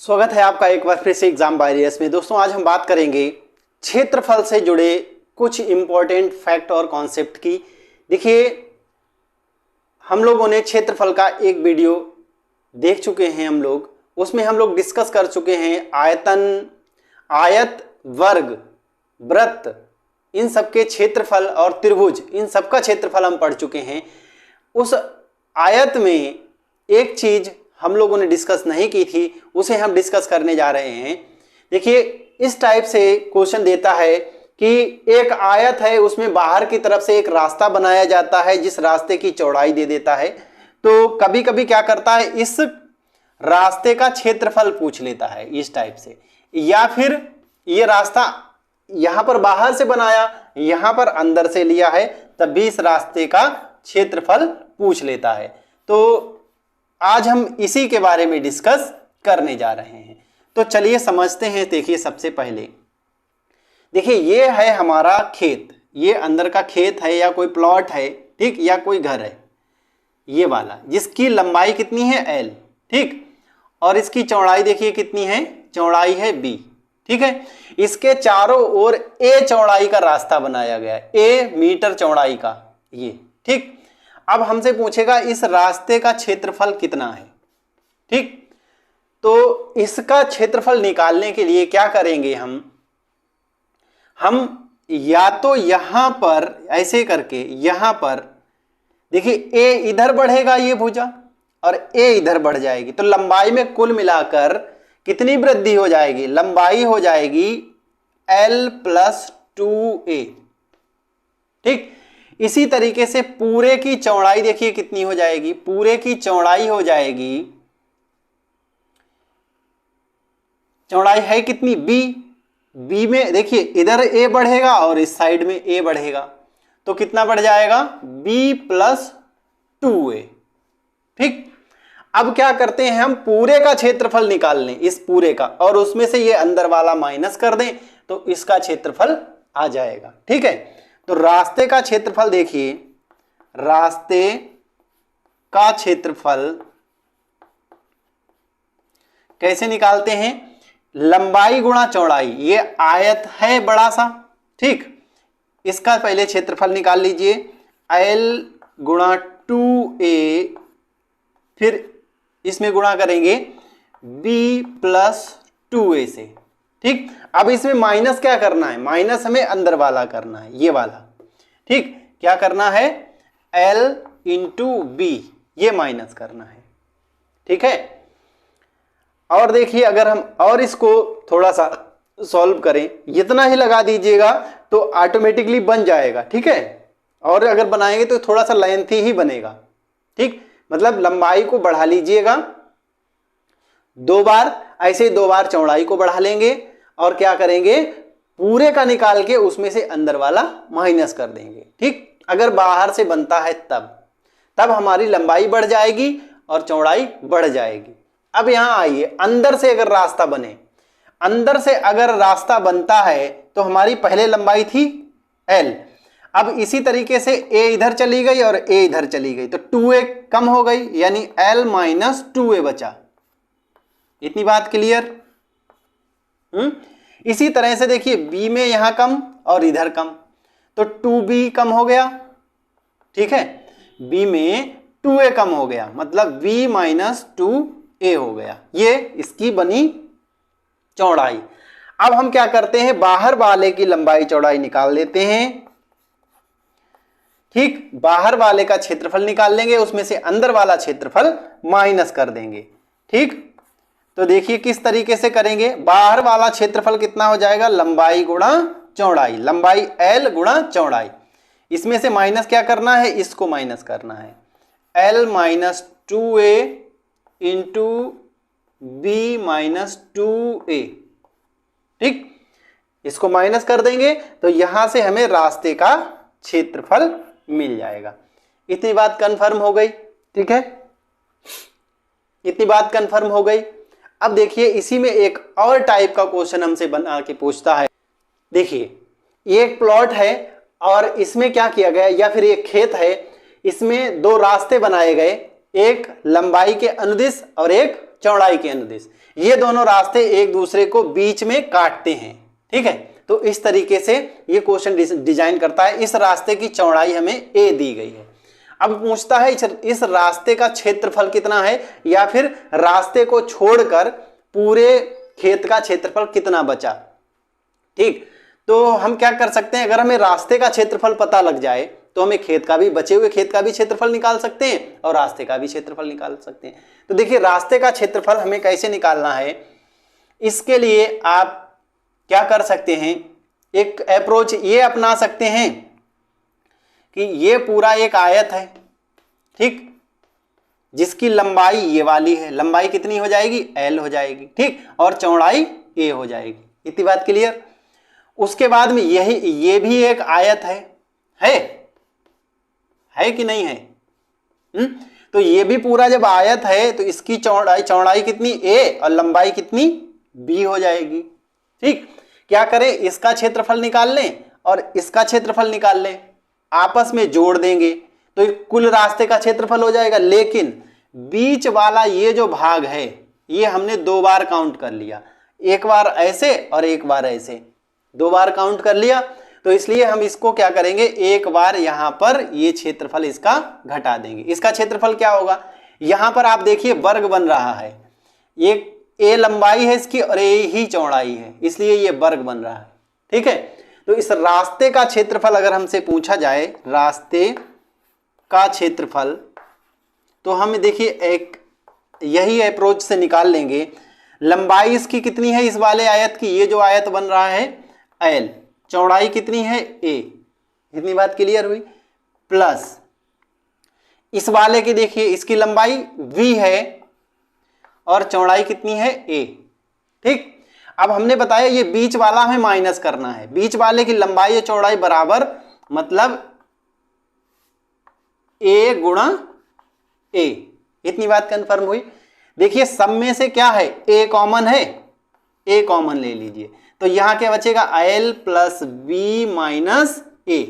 स्वागत है आपका एक बार फिर से एग्जाम वॉरियर्स में। दोस्तों आज हम बात करेंगे क्षेत्रफल से जुड़े कुछ इंपॉर्टेंट फैक्ट और कॉन्सेप्ट की। देखिए हम लोगों ने क्षेत्रफल का एक वीडियो देख चुके हैं हम लोग, उसमें हम लोग डिस्कस कर चुके हैं आयतन, आयत, वर्ग, वृत्त, इन सब के क्षेत्रफल और त्रिभुज, इन सब का क्षेत्रफल हम पढ़ चुके हैं। उस आयत में एक चीज हम लोगों ने डिस्कस नहीं की थी, उसे हम डिस्कस करने जा रहे हैं। देखिए इस टाइप से क्वेश्चन देता है कि एक आयत है, उसमें बाहर की तरफ से एक रास्ता बनाया जाता है जिस रास्ते की चौड़ाई दे देता है। तो कभी कभी क्या करता है, इस रास्ते का क्षेत्रफल पूछ लेता है इस टाइप से, या फिर ये रास्ता यहां पर बाहर से बनाया, यहां पर अंदर से लिया है, तब भी इस रास्ते का क्षेत्रफल पूछ लेता है। तो आज हम इसी के बारे में डिस्कस करने जा रहे हैं। तो चलिए समझते हैं। देखिए सबसे पहले देखिए ये है हमारा खेत, ये अंदर का खेत है या कोई प्लॉट है, ठीक, या कोई घर है, ये वाला, जिसकी लंबाई कितनी है L, ठीक, और इसकी चौड़ाई देखिए कितनी है, चौड़ाई है B, ठीक है। इसके चारों ओर A चौड़ाई का रास्ता बनाया गया है, A मीटर चौड़ाई का ये, ठीक। अब हमसे पूछेगा इस रास्ते का क्षेत्रफल कितना है, ठीक। तो इसका क्षेत्रफल निकालने के लिए क्या करेंगे, हम या तो यहां पर ऐसे करके, यहां पर देखिए A इधर बढ़ेगा ये भुजा, और A इधर बढ़ जाएगी, तो लंबाई में कुल मिलाकर कितनी वृद्धि हो जाएगी, लंबाई हो जाएगी L + 2A, ठीक। इसी तरीके से पूरे की चौड़ाई देखिए कितनी हो जाएगी, पूरे की चौड़ाई हो जाएगी, चौड़ाई है कितनी B में देखिए इधर A बढ़ेगा और इस साइड में A बढ़ेगा, तो कितना बढ़ जाएगा B + 2A, ठीक। अब क्या करते हैं, हम पूरे का क्षेत्रफल निकाल लें, इस पूरे का, और उसमें से ये अंदर वाला माइनस कर दें तो इसका क्षेत्रफल आ जाएगा, ठीक है। तो रास्ते का क्षेत्रफल देखिए, रास्ते का क्षेत्रफल कैसे निकालते हैं, लंबाई गुणा चौड़ाई, ये आयत है बड़ा सा, ठीक, इसका पहले क्षेत्रफल निकाल लीजिए, L × 2A, फिर इसमें गुणा करेंगे B + 2A से, ठीक। अब इसमें माइनस क्या करना है, माइनस हमें अंदर वाला करना है, ये वाला, ठीक। क्या करना है, L × B, ये माइनस करना है, ठीक है। और देखिए अगर हम और इसको थोड़ा सा सॉल्व करें, इतना ही लगा दीजिएगा तो ऑटोमेटिकली बन जाएगा, ठीक है। और अगर बनाएंगे तो थोड़ा सा लेंथी ही बनेगा, ठीक, मतलब लंबाई को बढ़ा लीजिएगा 2 बार, ऐसे 2 बार चौड़ाई को बढ़ा लेंगे, और क्या करेंगे, पूरे का निकाल के उसमें से अंदर वाला माइनस कर देंगे, ठीक। अगर बाहर से बनता है तब हमारी लंबाई बढ़ जाएगी और चौड़ाई बढ़ जाएगी। अब यहां आइए, अंदर से अगर रास्ता बने, अंदर से अगर रास्ता बनता है तो हमारी पहले लंबाई थी L, अब इसी तरीके से A इधर चली गई और A इधर चली गई, तो 2A कम हो गई, यानी L - 2A बचा। इतनी बात क्लियर? इसी तरह से देखिए B में यहां कम और इधर कम, तो 2B कम हो गया, ठीक है, B में 2A कम हो गया, मतलब B - 2A हो गया, ये इसकी बनी चौड़ाई। अब हम क्या करते हैं, बाहर वाले की लंबाई चौड़ाई निकाल लेते हैं, ठीक, बाहर वाले का क्षेत्रफल निकाल लेंगे, उसमें से अंदर वाला क्षेत्रफल माइनस कर देंगे, ठीक। तो देखिए किस तरीके से करेंगे, बाहर वाला क्षेत्रफल कितना हो जाएगा, लंबाई गुणा चौड़ाई, लंबाई L गुणा चौड़ाई, इसमें से माइनस क्या करना है, इसको माइनस करना है, L - 2A × B - 2A, ठीक, इसको माइनस कर देंगे तो यहां से हमें रास्ते का क्षेत्रफल मिल जाएगा। इतनी बात कंफर्म हो गई, ठीक है, इतनी बात कंफर्म हो गई। अब देखिए इसी में एक और टाइप का क्वेश्चन हमसे बना के पूछता है। देखिए ये एक प्लॉट है और इसमें क्या किया गया, या फिर एक खेत है, इसमें 2 रास्ते बनाए गए, एक लंबाई के अनुदिश और एक चौड़ाई के अनुदिश। ये दोनों रास्ते एक दूसरे को बीच में काटते हैं, ठीक है। तो इस तरीके से ये क्वेश्चन डिजाइन करता है। इस रास्ते की चौड़ाई हमें a दी गई है। अब पूछता है इस रास्ते का क्षेत्रफल कितना है, या फिर रास्ते को छोड़कर पूरे खेत का क्षेत्रफल कितना बचा। ठीक, तो हम क्या कर सकते हैं, अगर हमें रास्ते का क्षेत्रफल पता लग जाए तो हमें खेत का भी, बचे हुए खेत का भी क्षेत्रफल निकाल सकते हैं और रास्ते का भी क्षेत्रफल निकाल सकते हैं। तो देखिए रास्ते का क्षेत्रफल हमें कैसे निकालना है, इसके लिए आप क्या कर सकते हैं, एक अप्रोच ये अपना सकते हैं कि ये पूरा एक आयत है, ठीक, जिसकी लंबाई ये वाली है, लंबाई कितनी हो जाएगी, l हो जाएगी, ठीक, और चौड़ाई a हो जाएगी। इतनी बात क्लियर। उसके बाद में ये भी एक आयत है कि नहीं है। तो ये भी पूरा जब आयत है तो इसकी चौड़ाई कितनी a और लंबाई कितनी b हो जाएगी। ठीक, क्या करें, इसका क्षेत्रफल निकाल लें और इसका क्षेत्रफल निकाल लें, आपस में जोड़ देंगे तो कुल रास्ते का क्षेत्रफल हो जाएगा। लेकिन बीच वाला ये जो भाग है ये हमने 2 बार काउंट कर लिया, एक बार ऐसे और एक बार ऐसे, 2 बार काउंट कर लिया। तो इसलिए हम इसको क्या करेंगे, एक बार यहां पर ये क्षेत्रफल इसका घटा देंगे। इसका क्षेत्रफल क्या होगा, यहां पर आप देखिए वर्ग बन रहा है, एक a लंबाई है इसकी और a ही चौड़ाई है, इसलिए ये वर्ग बन रहा है। ठीक है, तो इस रास्ते का क्षेत्रफल अगर हमसे पूछा जाए, रास्ते का क्षेत्रफल, तो हम देखिए एक यही अप्रोच से निकाल लेंगे। लंबाई इसकी कितनी है इस वाले आयत की, ये जो आयत बन रहा है l, चौड़ाई कितनी है a, इतनी बात क्लियर हुई। प्लस इस वाले की देखिए इसकी लंबाई v है और चौड़ाई कितनी है a। ठीक, अब हमने बताया ये बीच वाला हमें माइनस करना है, बीच वाले की लंबाई या चौड़ाई बराबर मतलब a गुणा a, इतनी बात कंफर्म हुई। देखिए सब में से क्या है, a कॉमन है, a कॉमन ले लीजिए, तो यहां क्या बचेगा, l plus b minus a।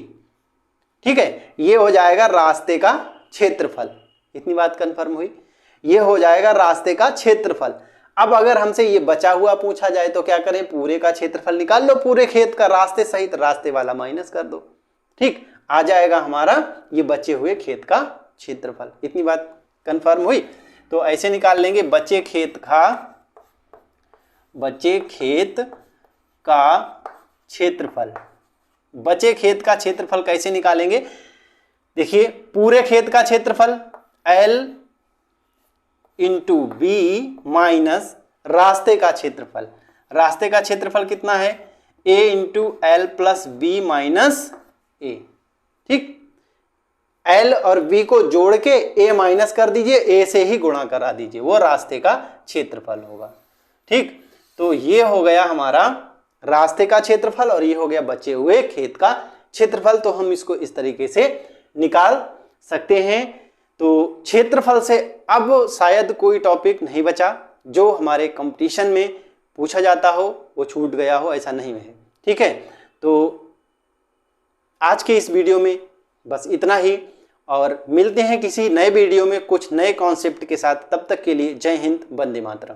ठीक है, ये हो जाएगा रास्ते का क्षेत्रफल, इतनी बात कंफर्म हुई, ये हो जाएगा रास्ते का क्षेत्रफल। अब अगर हमसे ये बचा हुआ पूछा जाए तो क्या करें, पूरे का क्षेत्रफल निकाल लो, पूरे खेत का, रास्ते सहित, रास्ते वाला माइनस कर दो। ठीक, आ जाएगा हमारा ये बचे हुए खेत का क्षेत्रफल। इतनी बात कंफर्म हुई। तो ऐसे निकाल लेंगे, बचे खेत का क्षेत्रफल। बचे खेत का क्षेत्रफल कैसे निकालेंगे, देखिए पूरे खेत का क्षेत्रफल l इंटू बी माइनस रास्ते का क्षेत्रफल। रास्ते का क्षेत्रफल कितना है, a into L plus B minus A. ठीक, l और b को जोड़ के a माइनस कर दीजिए, a से ही गुणा करा दीजिए, वो रास्ते का क्षेत्रफल होगा। ठीक, तो ये हो गया हमारा रास्ते का क्षेत्रफल और ये हो गया बचे हुए खेत का क्षेत्रफल। तो हम इसको इस तरीके से निकाल सकते हैं। तो क्षेत्रफल से अब शायद कोई टॉपिक नहीं बचा जो हमारे कंपटीशन में पूछा जाता हो, वो छूट गया हो, ऐसा नहीं है। ठीक है, तो आज के इस वीडियो में बस इतना ही, और मिलते हैं किसी नए वीडियो में कुछ नए कॉन्सेप्ट के साथ। तब तक के लिए जय हिंद, वंदे मातरम।